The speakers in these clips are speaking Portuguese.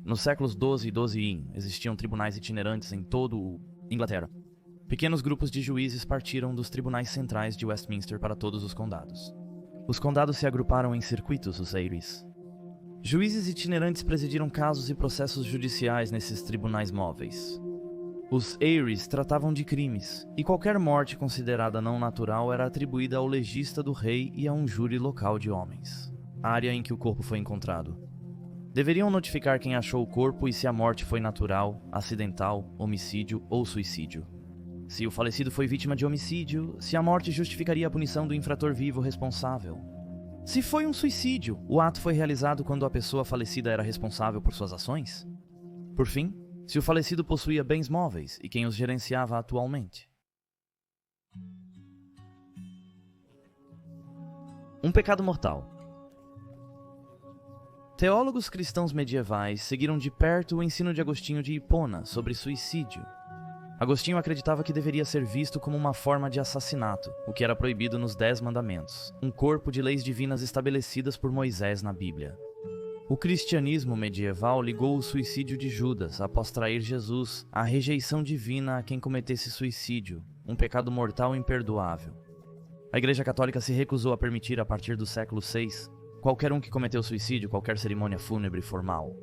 Nos séculos XII e XII existiam tribunais itinerantes em todo Inglaterra. Pequenos grupos de juízes partiram dos tribunais centrais de Westminster para todos os condados. Os condados se agruparam em circuitos, os Eyries. Juízes itinerantes presidiram casos e processos judiciais nesses tribunais móveis. Os Eyries tratavam de crimes, e qualquer morte considerada não natural era atribuída ao legista do rei e a um júri local de homens, área em que o corpo foi encontrado. Deveriam notificar quem achou o corpo e se a morte foi natural, acidental, homicídio ou suicídio. Se o falecido foi vítima de homicídio, se a morte justificaria a punição do infrator vivo responsável. Se foi um suicídio, o ato foi realizado quando a pessoa falecida era responsável por suas ações? Por fim, se o falecido possuía bens móveis e quem os gerenciava atualmente. Um pecado mortal. Teólogos cristãos medievais seguiram de perto o ensino de Agostinho de Hipona sobre suicídio. Agostinho acreditava que deveria ser visto como uma forma de assassinato, o que era proibido nos 10 Mandamentos, um corpo de leis divinas estabelecidas por Moisés na Bíblia. O cristianismo medieval ligou o suicídio de Judas após trair Jesus à rejeição divina a quem cometesse suicídio, um pecado mortal imperdoável. A Igreja Católica se recusou a permitir, a partir do século VI, qualquer um que cometeu suicídio, qualquer cerimônia fúnebre formal.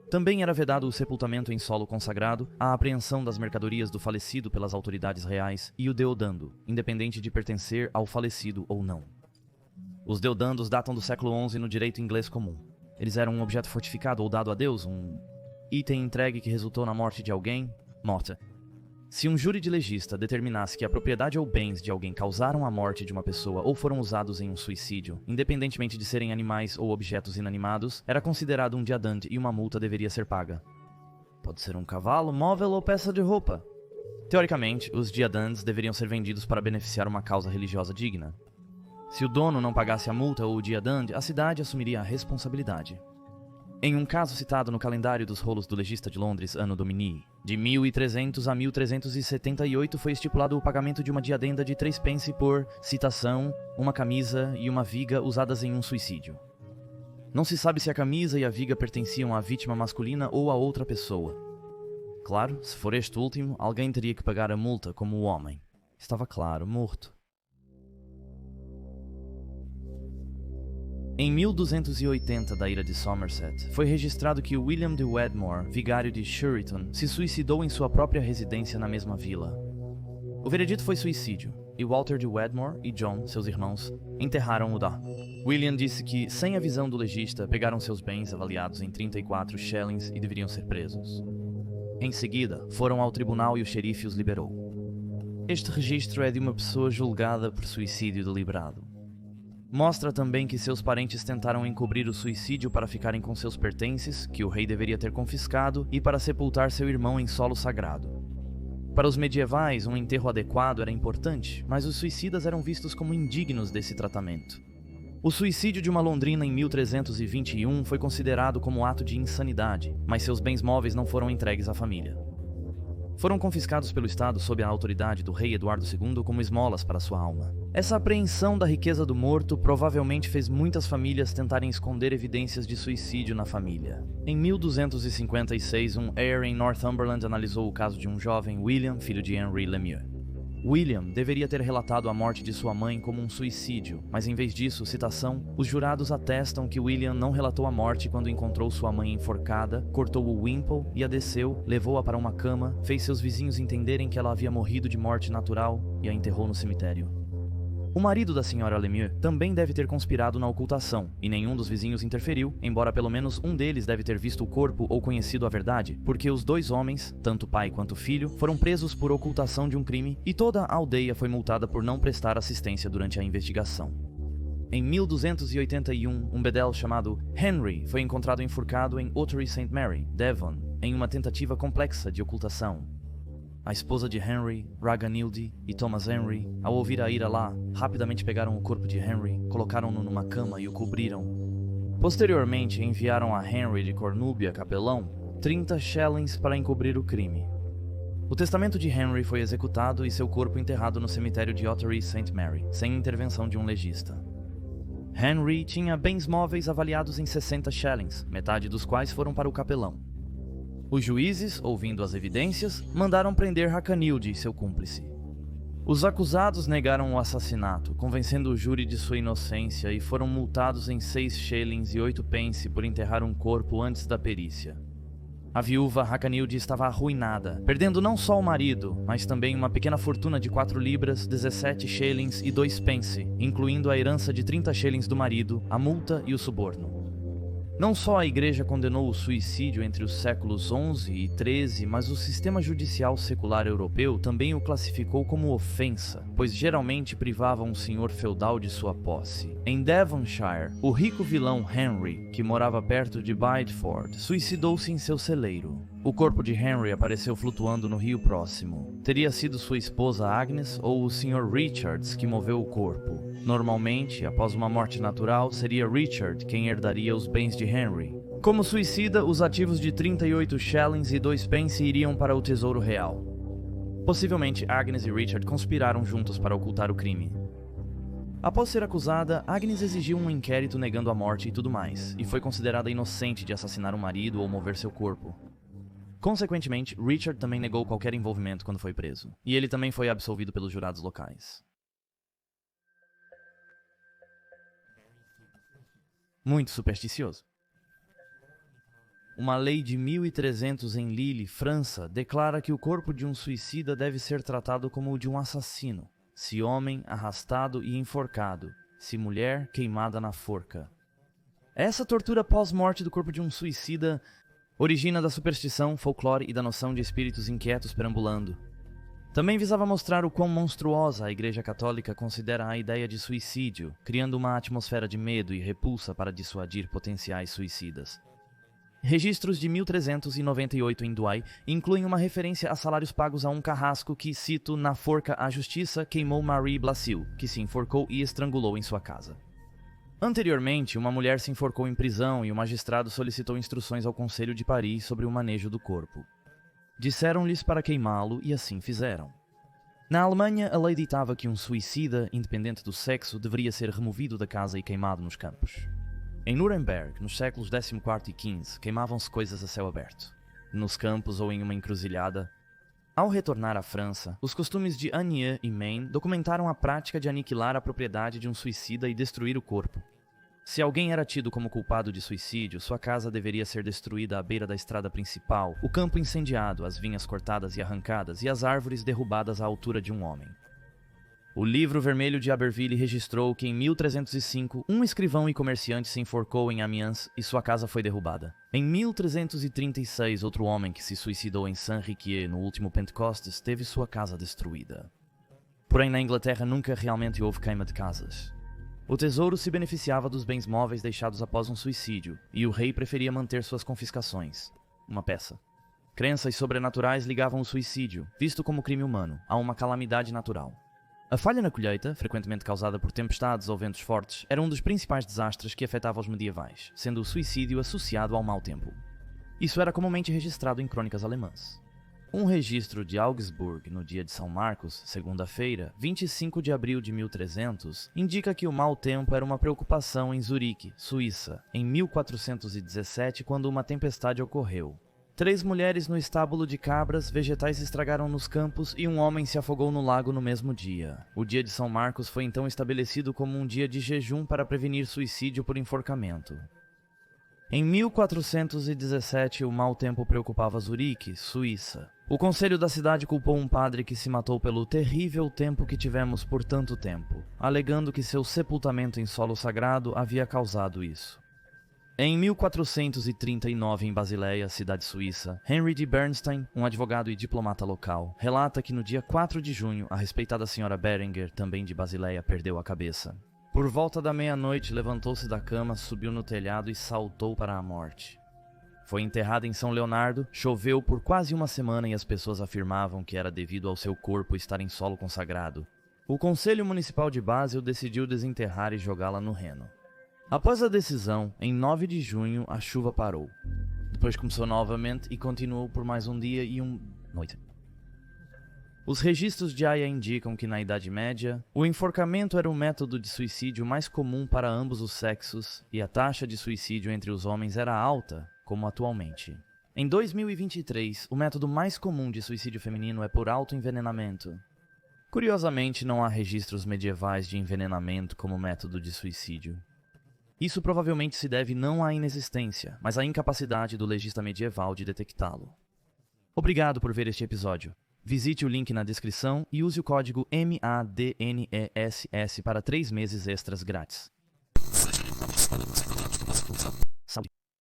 Também era vedado o sepultamento em solo consagrado, a apreensão das mercadorias do falecido pelas autoridades reais e o deodando, independente de pertencer ao falecido ou não. Os deodandos datam do século XI no direito inglês comum. Eles eram um objeto fortificado ou dado a Deus, um item entregue que resultou na morte de alguém, morta. Se um júri de legista determinasse que a propriedade ou bens de alguém causaram a morte de uma pessoa ou foram usados em um suicídio, independentemente de serem animais ou objetos inanimados, era considerado um diadante e uma multa deveria ser paga. Pode ser um cavalo, móvel ou peça de roupa. Teoricamente, os diadantes deveriam ser vendidos para beneficiar uma causa religiosa digna. Se o dono não pagasse a multa ou o diadante, a cidade assumiria a responsabilidade. Em um caso citado no calendário dos rolos do legista de Londres, Anno Domini, de 1300 a 1378 foi estipulado o pagamento de uma diadenda de 3 pence por, citação, uma camisa e uma viga usadas em um suicídio. Não se sabe se a camisa e a viga pertenciam à vítima masculina ou a outra pessoa. Claro, se for este último, alguém teria que pagar a multa como o homem. Estava claro, morto. Em 1280 da Ilha de Somerset, foi registrado que William de Wedmore, vigário de Shuriton, se suicidou em sua própria residência na mesma vila. O veredito foi suicídio, e Walter de Wedmore e John, seus irmãos, enterraram-o lá. William disse que, sem a visão do legista, pegaram seus bens avaliados em 34 shillings e deveriam ser presos. Em seguida, foram ao tribunal e o xerife os liberou. Este registro é de uma pessoa julgada por suicídio deliberado. Mostra também que seus parentes tentaram encobrir o suicídio para ficarem com seus pertences, que o rei deveria ter confiscado, e para sepultar seu irmão em solo sagrado. Para os medievais, um enterro adequado era importante, mas os suicidas eram vistos como indignos desse tratamento. O suicídio de uma londrina em 1321 foi considerado como ato de insanidade, mas seus bens móveis não foram entregues à família. Foram confiscados pelo Estado sob a autoridade do rei Eduardo II como esmolas para sua alma. Essa apreensão da riqueza do morto provavelmente fez muitas famílias tentarem esconder evidências de suicídio na família. Em 1256, um heir em Northumberland analisou o caso de um jovem William, filho de Henry Lemieux. William deveria ter relatado a morte de sua mãe como um suicídio, mas em vez disso, citação, os jurados atestam que William não relatou a morte quando encontrou sua mãe enforcada, cortou o Wimple e a desceu, levou-a para uma cama, fez seus vizinhos entenderem que ela havia morrido de morte natural e a enterrou no cemitério. O marido da senhora Lemieux também deve ter conspirado na ocultação, e nenhum dos vizinhos interferiu, embora pelo menos um deles deve ter visto o corpo ou conhecido a verdade, porque os 2 homens, tanto pai quanto filho, foram presos por ocultação de um crime e toda a aldeia foi multada por não prestar assistência durante a investigação. Em 1281, um bedel chamado Henry foi encontrado enforcado em Ottery St. Mary, Devon, em uma tentativa complexa de ocultação. A esposa de Henry, Raganilde e Thomas Henry, ao ouvir a ira lá, rapidamente pegaram o corpo de Henry, colocaram-no numa cama e o cobriram. Posteriormente, enviaram a Henry de Cornubia, capelão, 30 shillings para encobrir o crime. O testamento de Henry foi executado e seu corpo enterrado no cemitério de Ottery St. Mary, sem intervenção de um legista. Henry tinha bens móveis avaliados em 60 shillings, metade dos quais foram para o capelão. Os juízes, ouvindo as evidências, mandaram prender Hakanilde e seu cúmplice. Os acusados negaram o assassinato, convencendo o júri de sua inocência e foram multados em 6 shillings e 8 pence por enterrar um corpo antes da perícia. A viúva Hakanilde estava arruinada, perdendo não só o marido, mas também uma pequena fortuna de 4 libras, 17 shillings e 2 pence, incluindo a herança de 30 shillings do marido, a multa e o suborno. Não só a igreja condenou o suicídio entre os séculos XI e XIII, mas o sistema judicial secular europeu também o classificou como ofensa, pois geralmente privava um senhor feudal de sua posse. Em Devonshire, o rico vilão Henry, que morava perto de Bideford, suicidou-se em seu celeiro. O corpo de Henry apareceu flutuando no rio próximo. Teria sido sua esposa Agnes ou o Sr. Richards que moveu o corpo. Normalmente, após uma morte natural, seria Richard quem herdaria os bens de Henry. Como suicida, os ativos de 38 shillings e 2 pence iriam para o tesouro real. Possivelmente, Agnes e Richard conspiraram juntos para ocultar o crime. Após ser acusada, Agnes exigiu um inquérito negando a morte e tudo mais, e foi considerada inocente de assassinar um marido ou mover seu corpo. Consequentemente, Richard também negou qualquer envolvimento quando foi preso, e ele também foi absolvido pelos jurados locais. Muito supersticioso. Uma lei de 1300 em Lille, França, declara que o corpo de um suicida deve ser tratado como o de um assassino, se homem, arrastado e enforcado, se mulher, queimada na forca. Essa tortura pós-morte do corpo de um suicida origina da superstição, folclore e da noção de espíritos inquietos perambulando. Também visava mostrar o quão monstruosa a Igreja Católica considera a ideia de suicídio, criando uma atmosfera de medo e repulsa para dissuadir potenciais suicidas. Registros de 1398 em Douai incluem uma referência a salários pagos a um carrasco que, cito, na forca à justiça, queimou Marie Blasil, que se enforcou e estrangulou em sua casa. Anteriormente, uma mulher se enforcou em prisão e o magistrado solicitou instruções ao Conselho de Paris sobre o manejo do corpo. Disseram-lhes para queimá-lo e assim fizeram. Na Alemanha, a lei ditava que um suicida, independente do sexo, deveria ser removido da casa e queimado nos campos. Em Nuremberg, nos séculos XIV e XV, queimavam-se coisas a céu aberto, nos campos ou em uma encruzilhada. Ao retornar à França, os costumes de Agnières e Maine documentaram a prática de aniquilar a propriedade de um suicida e destruir o corpo. Se alguém era tido como culpado de suicídio, sua casa deveria ser destruída à beira da estrada principal, o campo incendiado, as vinhas cortadas e arrancadas e as árvores derrubadas à altura de um homem. O Livro Vermelho de Aberville registrou que em 1305 um escrivão e comerciante se enforcou em Amiens e sua casa foi derrubada. Em 1336, outro homem que se suicidou em Saint-Riquier no último Pentecostes teve sua casa destruída. Porém, na Inglaterra nunca realmente houve queima de casas. O tesouro se beneficiava dos bens móveis deixados após um suicídio, e o rei preferia manter suas confiscações. Uma peça. Crenças sobrenaturais ligavam o suicídio, visto como crime humano, a uma calamidade natural. A falha na colheita, frequentemente causada por tempestades ou ventos fortes, era um dos principais desastres que afetava os medievais, sendo o suicídio associado ao mau tempo. Isso era comumente registrado em crônicas alemãs. Um registro de Augsburg no dia de São Marcos, segunda-feira, 25 de abril de 1300, indica que o mau tempo era uma preocupação em Zurique, Suíça, em 1417, quando uma tempestade ocorreu. 3 mulheres no estábulo de cabras, vegetais se estragaram nos campos e um homem se afogou no lago no mesmo dia. O dia de São Marcos foi então estabelecido como um dia de jejum para prevenir suicídio por enforcamento. Em 1417, o mau tempo preocupava Zurique, Suíça. O conselho da cidade culpou um padre que se matou pelo terrível tempo que tivemos por tanto tempo, alegando que seu sepultamento em solo sagrado havia causado isso. Em 1439, em Basileia, cidade suíça, Henry de Bernstein, um advogado e diplomata local, relata que no dia 4 de junho, a respeitada senhora Berenger, também de Basileia, perdeu a cabeça. Por volta da meia-noite, levantou-se da cama, subiu no telhado e saltou para a morte. Foi enterrada em São Leonardo, choveu por quase uma semana e as pessoas afirmavam que era devido ao seu corpo estar em solo consagrado. O Conselho Municipal de Basel decidiu desenterrar e jogá-la no Reno. Após a decisão, em 9 de junho, a chuva parou. Depois começou novamente e continuou por mais um dia e uma noite. Os registros de Aya indicam que na Idade Média, o enforcamento era o método de suicídio mais comum para ambos os sexos e a taxa de suicídio entre os homens era alta, como atualmente. Em 2023, o método mais comum de suicídio feminino é por autoenvenenamento. Curiosamente, não há registros medievais de envenenamento como método de suicídio. Isso provavelmente se deve não à inexistência, mas à incapacidade do legista medieval de detectá-lo. Obrigado por ver este episódio. Visite o link na descrição e use o código MADNESS para 3 meses extras grátis.